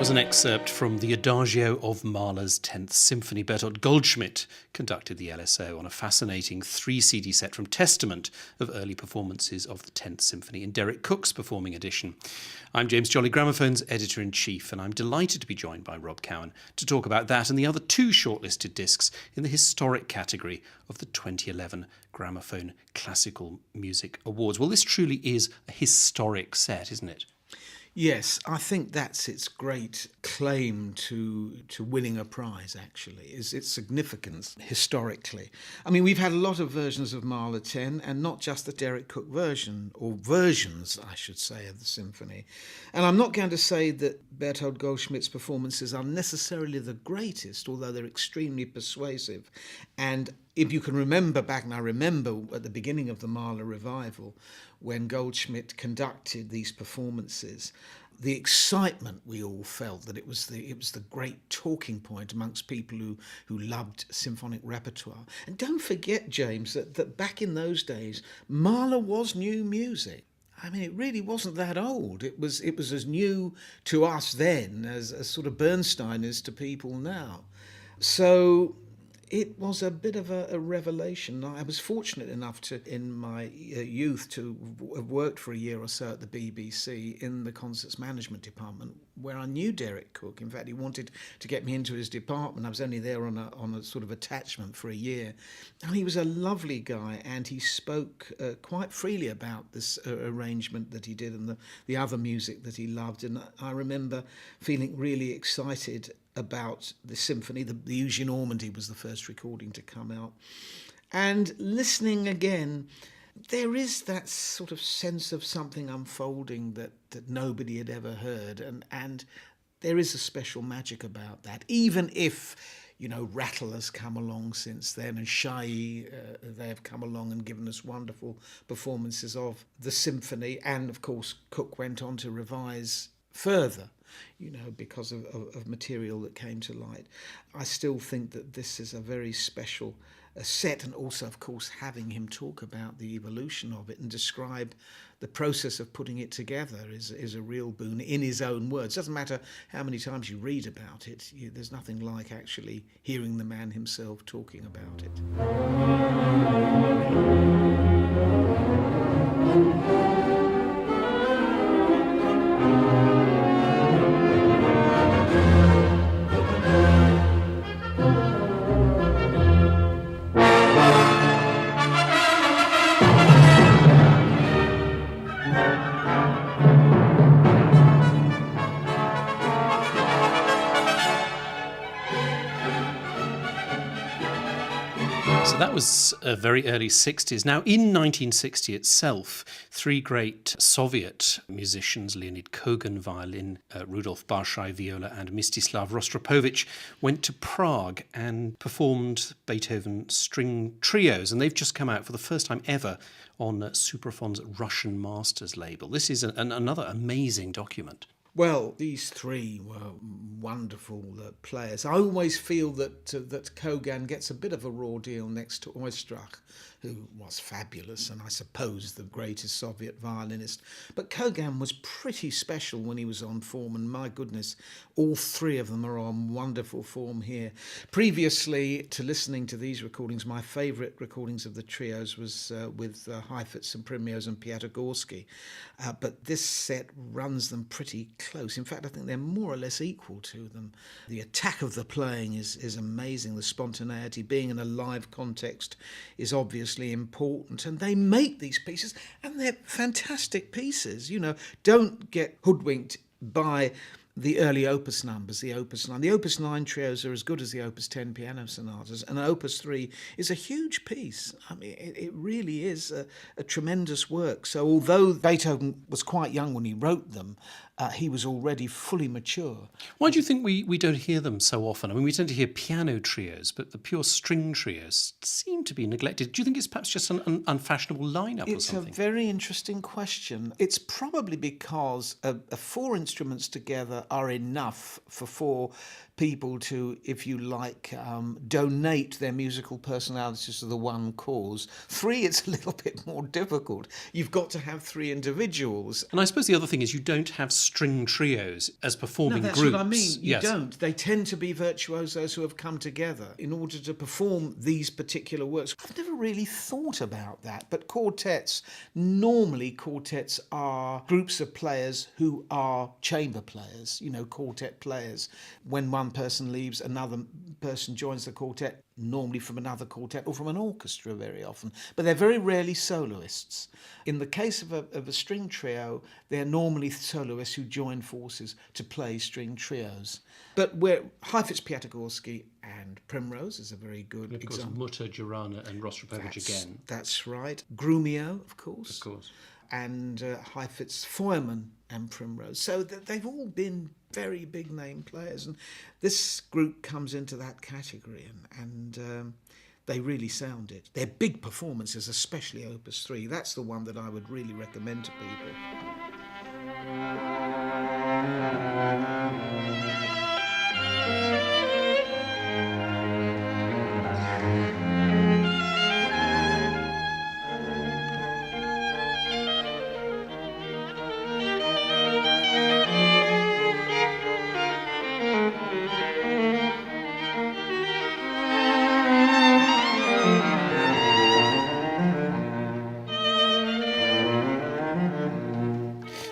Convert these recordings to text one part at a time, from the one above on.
was an excerpt from the Adagio of Mahler's 10th Symphony. Bertolt Goldschmidt conducted the LSO on a fascinating 3-CD set from Testament of early performances of the 10th Symphony in Derek Cook's performing edition. I'm James Jolly, Gramophone's editor-in-chief, and I'm delighted to be joined by Rob Cowan to talk about that and the other two shortlisted discs in the historic category of the 2011 Gramophone Classical Music Awards. Well, this truly is a historic set, isn't it? Yes, I think that's its great claim to winning a prize, actually, is its significance historically. I mean, we've had a lot of versions of Mahler 10, and not just the Derek Cook version, or versions, I should say, of the symphony. And I'm not going to say that Bertolt Goldschmidt's performances are necessarily the greatest, although they're extremely persuasive. And if you can remember back, and I remember at the beginning of the Mahler revival, when Goldschmidt conducted these performances, the excitement we all felt that it was the great talking point amongst people who loved symphonic repertoire. And don't forget, James, that back in those days, Mahler was new music. I mean, it really wasn't that old. It was as new to us then as sort of Bernstein is to people now. So it was a bit of a revelation. I was fortunate enough to, in my youth, to have worked for a year or so at the BBC in the concerts management department, where I knew Derek Cook. In fact, he wanted to get me into his department. I was only there on a sort of attachment for a year. And he was a lovely guy, and he spoke quite freely about this arrangement that he did and the other music that he loved. And I remember feeling really excited about the symphony. The Eugene Normandy was the first recording to come out. And listening again, there is that sort of sense of something unfolding that nobody had ever heard. And there is a special magic about that, even if, Rattle has come along since then, and Shai, they have come along and given us wonderful performances of the symphony. And of course, Cook went on to revise further, because of material that came to light. I still think that this is a very special set, and also, of course, having him talk about the evolution of it and describe the process of putting it together is a real boon in his own words. Doesn't matter how many times you read about it, there's nothing like actually hearing the man himself talking about it. That was very early 60s. Now, in 1960 itself, three great Soviet musicians, Leonid Kogan, violin, Rudolf Barshai, viola, and Mstislav Rostropovich, went to Prague and performed Beethoven string trios. And they've just come out for the first time ever on Supraphon's Russian Masters label. This is another amazing document. Well, these three were wonderful players. I always feel that Kogan gets a bit of a raw deal next to Oistrakh, who was fabulous and I suppose the greatest Soviet violinist. But Kogan was pretty special when he was on form, and my goodness, all three of them are on wonderful form here. Previously to listening to these recordings, my favourite recordings of the trios was with Heifetz and Primrose and Piatigorsky. But this set runs them pretty close. In fact, I think they're more or less equal to them. The attack of the playing is amazing. The spontaneity, being in a live context, is obviously important. And they make these pieces, and they're fantastic pieces. Don't get hoodwinked by the early Opus numbers, the Opus 9. The Opus 9 trios are as good as the Opus 10 piano sonatas, and Opus 3 is a huge piece. I mean, it really is a tremendous work. So although Beethoven was quite young when he wrote them, he was already fully mature. Why do you think we don't hear them so often? I mean, we tend to hear piano trios, but the pure string trios seem to be neglected. Do you think it's perhaps just an unfashionable lineup or something? It's a very interesting question. It's probably because four instruments together are enough for four people to, if you like, donate their musical personalities to the one cause. Three, it's a little bit more difficult. You've got to have three individuals. And I suppose the other thing is you don't have string trios as performing No, that's groups. what I mean. You Yes. don't. They tend to be virtuosos who have come together in order to perform these particular works. I've never really thought about that, but normally quartets are groups of players who are chamber players, quartet players. When one person leaves, another person joins the quartet, normally from another quartet or from an orchestra very often, but they're very rarely soloists. In the case of a string trio, they're normally soloists who join forces to play string trios. But where Heifetz-Piatigorsky and Primrose is a very good Of course, example. Mutter, Jurana and Rostropovich again. That's right. Grumio, of course. Of course. And Heifetz, Feuermann and Primrose. So they've all been very big name players, and this group comes into that category, and they really sound it. They're big performances, especially Opus 3. That's the one that I would really recommend to people.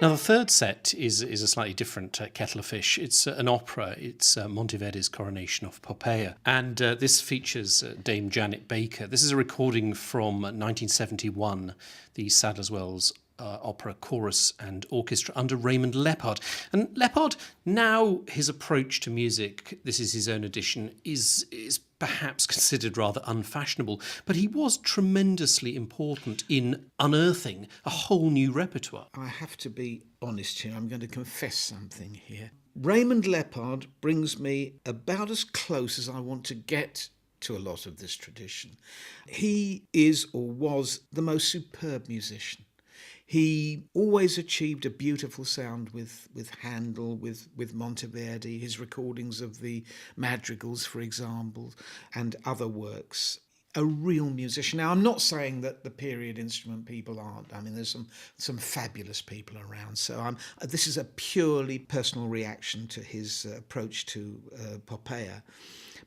Now, the third set is a slightly different kettle of fish. It's an opera. It's Monteverdi's Coronation of Poppaea. And this features Dame Janet Baker. This is a recording from 1971, the Sadler's Wells opera chorus and orchestra under Raymond Leppard. And Leppard, now his approach to music, this is his own edition, is perhaps considered rather unfashionable, but he was tremendously important in unearthing a whole new repertoire. I have to be honest here. I'm going to confess something here. Raymond Leppard brings me about as close as I want to get to a lot of this tradition. He is or was the most superb musician. He always achieved a beautiful sound with Handel, with Monteverdi, his recordings of the madrigals, for example, and other works. A real musician. Now, I'm not saying that the period instrument people aren't. I mean, there's some fabulous people around. So this is a purely personal reaction to his approach to Poppaea.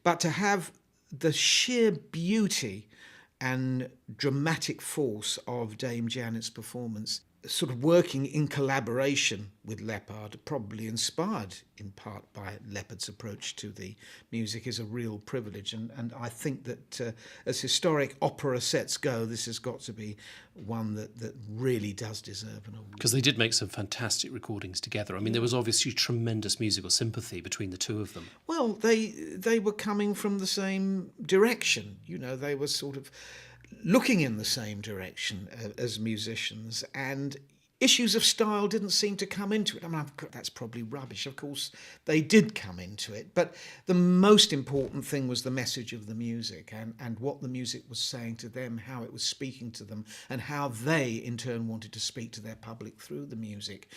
But to have the sheer beauty and dramatic force of Dame Janet's performance, sort of working in collaboration with Leppard, probably inspired in part by Leppard's approach to the music, is a real privilege. And I think that as historic opera sets go, this has got to be one that really does deserve an award. Because they did make some fantastic recordings together. I mean, there was obviously tremendous musical sympathy between the two of them. Well, they were coming from the same direction. They were sort of looking in the same direction as musicians, and issues of style didn't seem to come into it. I mean, that's probably rubbish. Of course, they did come into it, but the most important thing was the message of the music and what the music was saying to them, how it was speaking to them, and how they, in turn, wanted to speak to their public through the music.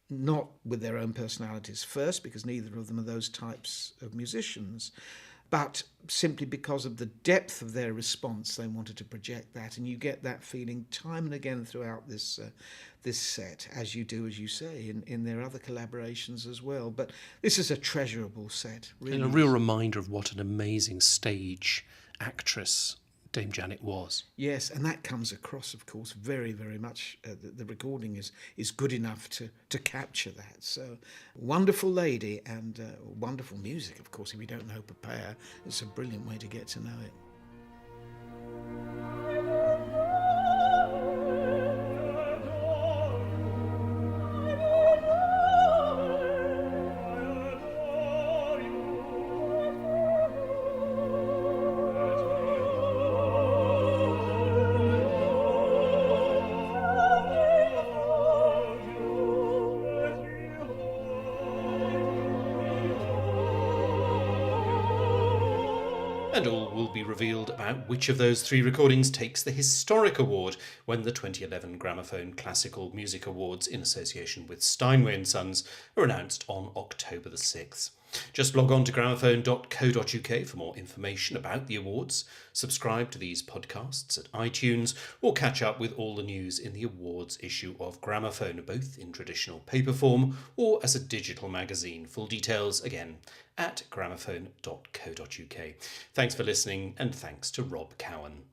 Not with their own personalities first, because neither of them are those types of musicians, but simply because of the depth of their response, they wanted to project that, and you get that feeling time and again throughout this set, as you do, as you say, in their other collaborations as well. But this is a treasurable set, really. And a real reminder of what an amazing stage actress Dame Janet was. Yes, and that comes across, of course, very, very much. The recording is good enough to capture that. So, wonderful lady and wonderful music, of course. If you don't know Poppaea, it's a brilliant way to get to know it. And all will be revealed about which of those 3 recordings takes the Historic Award when the 2011 Gramophone Classical Music Awards, in association with Steinway & Sons, are announced on October the 6th. Just log on to gramophone.co.uk for more information about the awards, subscribe to these podcasts at iTunes, or catch up with all the news in the awards issue of Gramophone, both in traditional paper form or as a digital magazine. Full details, again, at gramophone.co.uk. Thanks for listening, and thanks to Rob Cowan.